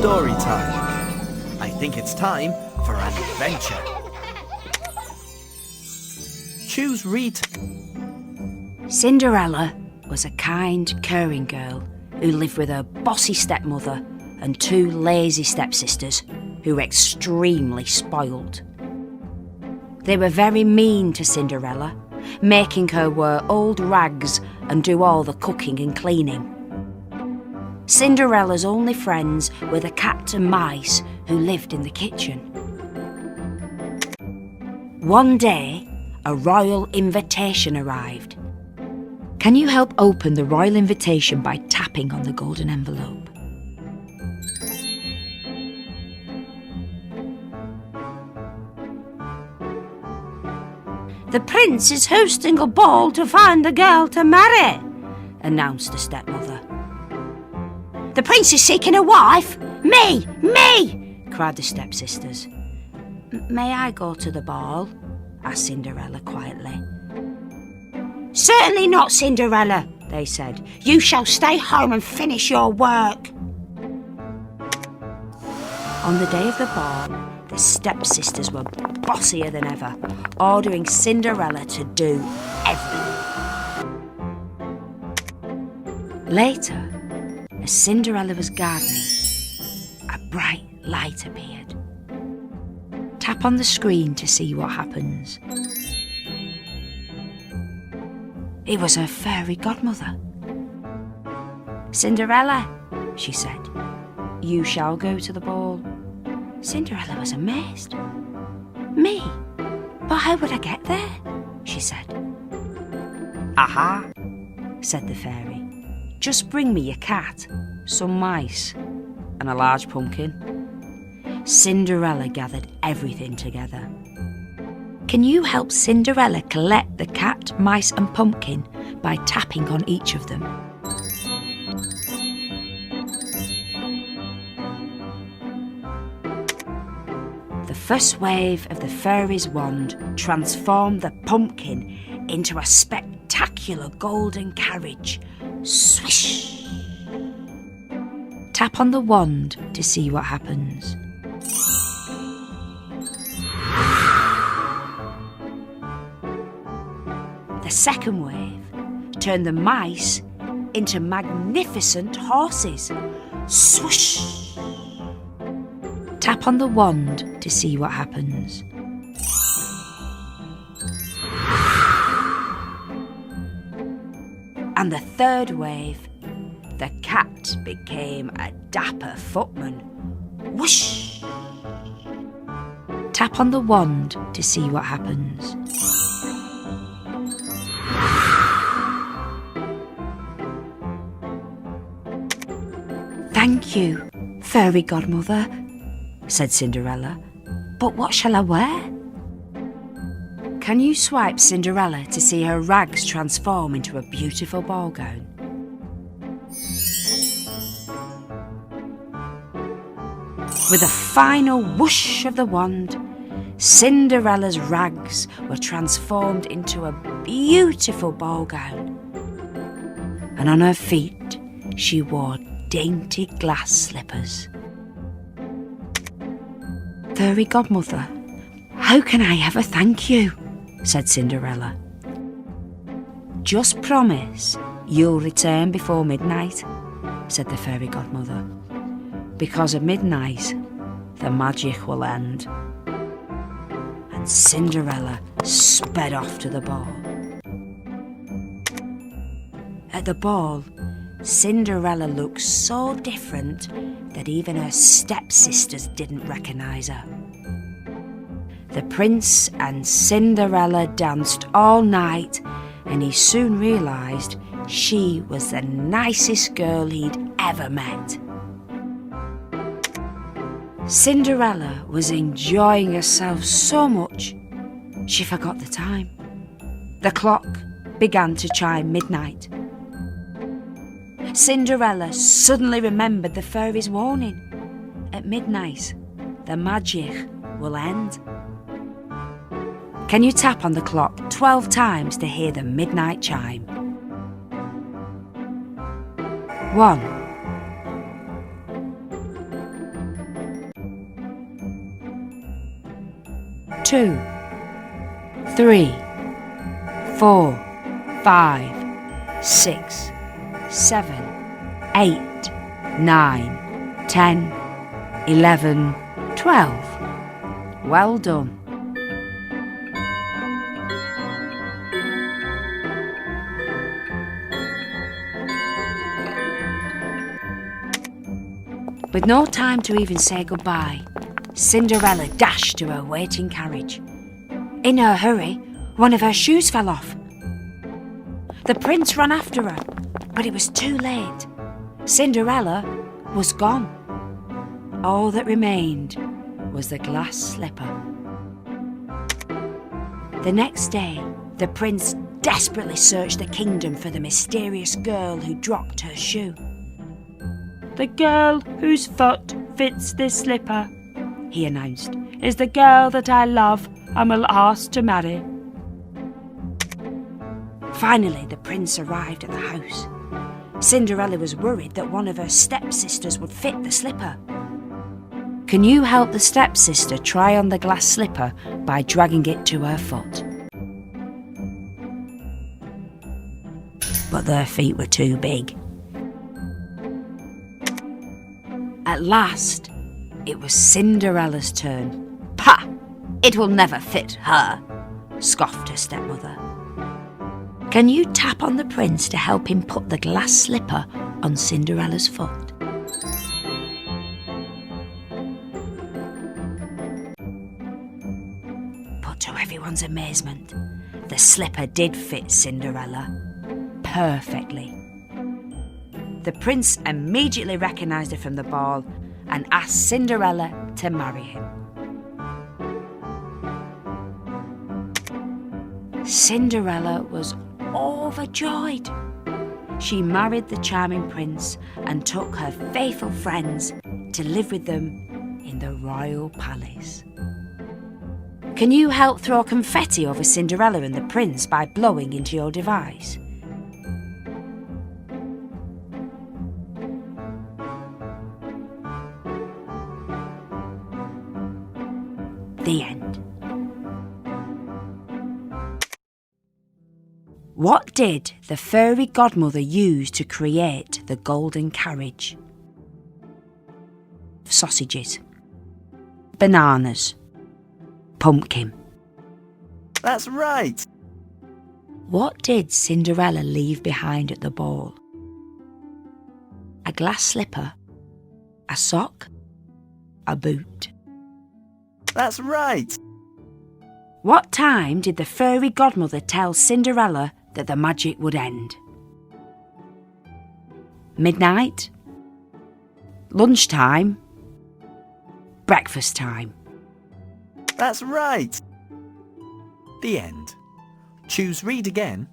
Story time. I think it's time for an adventure. Choose read. Cinderella was a kind, caring girl who lived with her bossy stepmother and two lazy stepsisters who were extremely spoilt. They were very mean to Cinderella, making her wear old rags and do all the cooking and cleaning. Cinderella's only friends were the cat and mice who lived in the kitchen. One day, a royal invitation arrived. Can you help open the royal invitation by tapping on the golden envelope? The prince is hosting a ball to find a girl to marry, announced the stepmother. The prince is seeking a wife? Me! Me! Cried the stepsisters. May I go to the ball? Asked Cinderella quietly. Certainly not, Cinderella, they said. You shall stay home and finish your work. On the day of the ball, the stepsisters were bossier than ever, ordering Cinderella to do everything. Later, as Cinderella was gardening, a bright light appeared. Tap on the screen to see what happens. It was her fairy godmother. Cinderella, she said, you shall go to the ball. Cinderella was amazed. Me? But how would I get there? She said. Aha, said the fairy. Just bring me your cat, some mice, and a large pumpkin. Cinderella gathered everything together. Can you help Cinderella collect the cat, mice, and pumpkin by tapping on each of them? The first wave of the fairy's wand transformed the pumpkin into a spectacular golden carriage. Swish! Tap on the wand to see what happens. The second wave turned the mice into magnificent horses. Swoosh! Tap on the wand to see what happens. And the third wave, the cat became a dapper footman. Whoosh! Tap on the wand to see what happens. Thank you, Fairy Godmother, said Cinderella. But what shall I wear? Can you swipe Cinderella to see her rags transform into a beautiful ball gown? With a final whoosh of the wand, Cinderella's rags were transformed into a beautiful ball gown. And on her feet, she wore dainty glass slippers. Fairy Godmother, how can I ever thank you? Said Cinderella. Just promise you'll return before midnight, said the Fairy Godmother. Because at midnight, the magic will end. And Cinderella sped off to the ball. At the ball, Cinderella looked so different that even her stepsisters didn't recognise her. The prince and Cinderella danced all night, and he soon realised she was the nicest girl he'd ever met. Cinderella was enjoying herself so much, she forgot the time. The clock began to chime midnight. Cinderella suddenly remembered the fairy's warning. At midnight, the magic will end. Can you tap on the clock 12 times to hear the midnight chime? 1, 2, 3, 4, 5, 6, 7, 8, 9, 10, 11, 12. Well done. With no time to even say goodbye, Cinderella dashed to her waiting carriage. In her hurry, one of her shoes fell off. The prince ran after her, but it was too late. Cinderella was gone. All that remained was the glass slipper. The next day, the prince desperately searched the kingdom for the mysterious girl who dropped her shoe. "The girl whose foot fits this slipper," he announced, "is the girl that I love and will ask to marry." Finally, the prince arrived at the house. Cinderella was worried that one of her stepsisters would fit the slipper. Can you help the stepsister try on the glass slipper by dragging it to her foot? But their feet were too big. At last, it was Cinderella's turn. "Pah! It will never fit her," scoffed her stepmother. "Can you tap on the prince to help him put the glass slipper on Cinderella's foot?" But to everyone's amazement, the slipper did fit Cinderella perfectly. The prince immediately recognised her from the ball and asked Cinderella to marry him. Cinderella was overjoyed. She married the charming prince and took her faithful friends to live with them in the royal palace. Can you help throw confetti over Cinderella and the prince by blowing into your device? The end. What did the fairy godmother use to create the golden carriage? Sausages, bananas, pumpkin. That's right. What did Cinderella leave behind at the ball? A glass slipper, a sock, a boot. That's right. What time did the fairy godmother tell Cinderella that the magic would end? Midnight? Lunchtime? Breakfast time? That's right. The end. Choose Read Again